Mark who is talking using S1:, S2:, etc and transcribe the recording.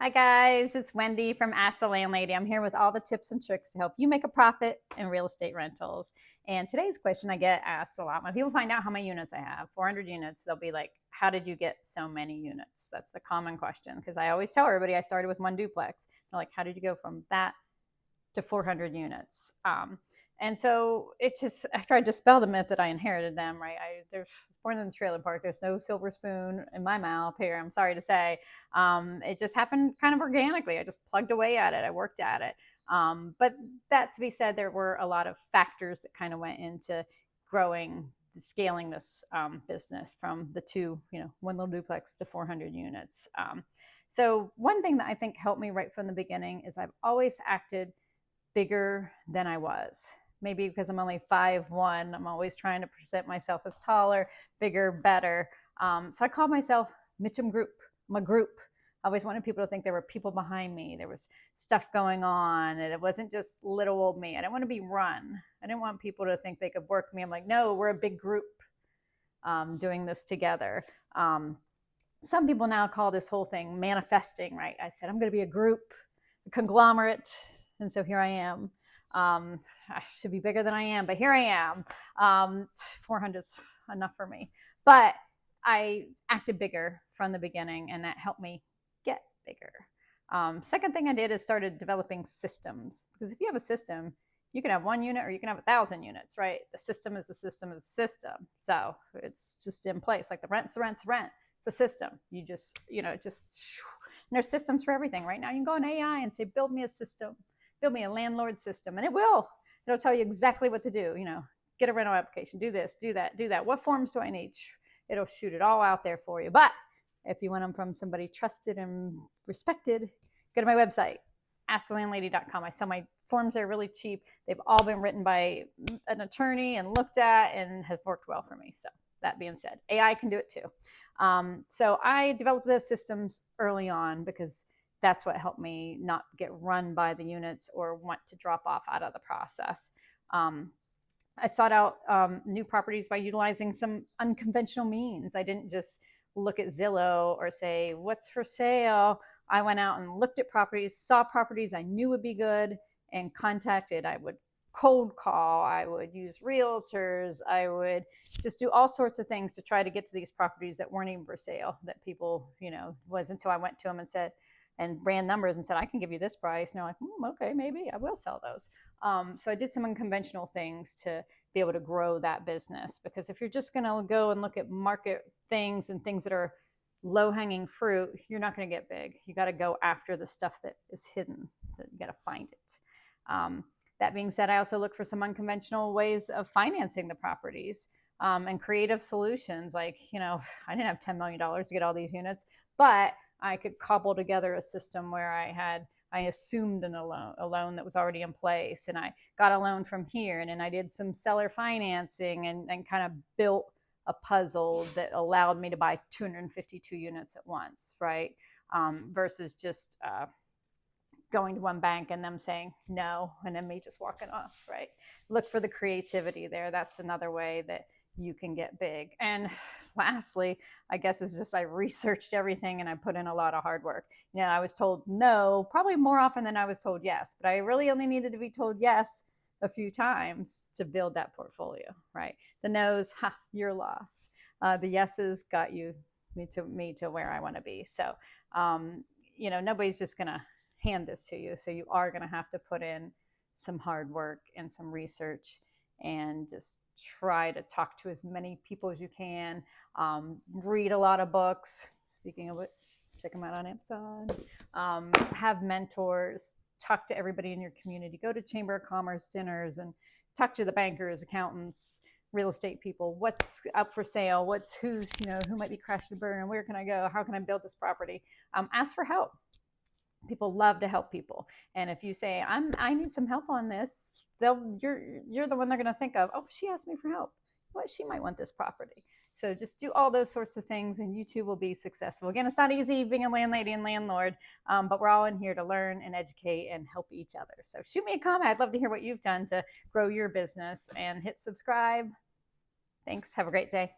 S1: Hi guys, it's Wendy from Ask the Landlady. I'm here with all the tips and tricks to help you make a profit in real estate rentals. And today's question I get asked a lot. When people find out how many units I have, 400 units, they'll be like, how did you get so many units? That's the common question, because I always tell everybody I started with one duplex. They're like, how did you go from that to 400 units? And so it just, after I dispel the myth that I inherited them, right? There's born in the trailer park. There's no silver spoon in my mouth here, I'm sorry to say. It just happened kind of organically. I just plugged away at it. I worked at it. But that to be said, there were a lot of factors that kind of went into scaling this business from the one little duplex to 400 units. So one thing that I think helped me right from the beginning is I've always acted bigger than I was. Maybe because I'm only 5'1", I'm always trying to present myself as taller, bigger, better. So I called myself Mitchum Group. I'm a group. I always wanted people to think there were people behind me. There was stuff going on, and it wasn't just little old me. I didn't want to be run. I didn't want people to think they could work me. I'm like, no, we're a big group doing this together. Some people now call this whole thing manifesting, right? I said, I'm going to be a group, a conglomerate. And so here I am. I should be bigger than I am, but here I am. 400 is enough for me. But I acted bigger from the beginning, and that helped me get bigger. Second thing I did is started developing systems. Because if you have a system, you can have 1 unit or you can have 1,000 units, right? The system is the system is the system. So it's just in place. Like the rent's the rent's rent. It's a system. You just, and there's systems for everything. Right now you can go on AI and say, build me a system. Build me a landlord system, and it will. It'll tell you exactly what to do. Get a rental application, do this, do that, do that. What forms do I need? It'll shoot it all out there for you. But if you want them from somebody trusted and respected, go to my website, askthelandlady.com. I sell my forms there really cheap. They've all been written by an attorney and looked at and have worked well for me. So that being said, AI can do it too. So I developed those systems early on because that's what helped me not get run by the units or want to drop off out of the process. I sought out new properties by utilizing some unconventional means. I didn't just look at Zillow or say, what's for sale? I went out and looked at properties, saw properties I knew would be good, and contacted. I would cold call. I would use realtors. I would just do all sorts of things to try to get to these properties that weren't even for sale, that people, was until I went to them and said, and ran numbers and said, I can give you this price. And they're like, okay, maybe I will sell those. So I did some unconventional things to be able to grow that business, because if you're just going to go and look at market things and things that are low hanging fruit, you're not going to get big. You got to go after the stuff that is hidden. You got to find it. That being said, I also look for some unconventional ways of financing the properties and creative solutions. Like, I didn't have $10 million to get all these units, but I could cobble together a system where I assumed a loan that was already in place, and I got a loan from here, and then I did some seller financing and kind of built a puzzle that allowed me to buy 252 units at once, right? Versus just going to one bank and them saying no, and then me just walking off, right? Look for the creativity there. That's another way that you can get big. And lastly, I guess it's just I researched everything and I put in a lot of hard work. I was told no probably more often than I was told yes, but I really only needed to be told yes a few times to build that portfolio, right? The no's, your loss. The yeses got me to where I want to be. So, nobody's just going to hand this to you. So you are going to have to put in some hard work and some research and just try to talk to as many people as you can. Read a lot of books. Speaking of which, check them out on Amazon. Have mentors. Talk to everybody in your community. Go to Chamber of Commerce dinners and talk to the bankers, accountants, real estate people. What's up for sale? Who might be crashing and burning? Where can I go? How can I build this property? Ask for help. People love to help people. And if you say, I need some help on this, you're the one they're going to think of. Oh, she asked me for help. What, she might want this property. So just do all those sorts of things and you too will be successful. Again, it's not easy being a landlady and landlord, but we're all in here to learn and educate and help each other. So shoot me a comment. I'd love to hear what you've done to grow your business, and hit subscribe. Thanks. Have a great day.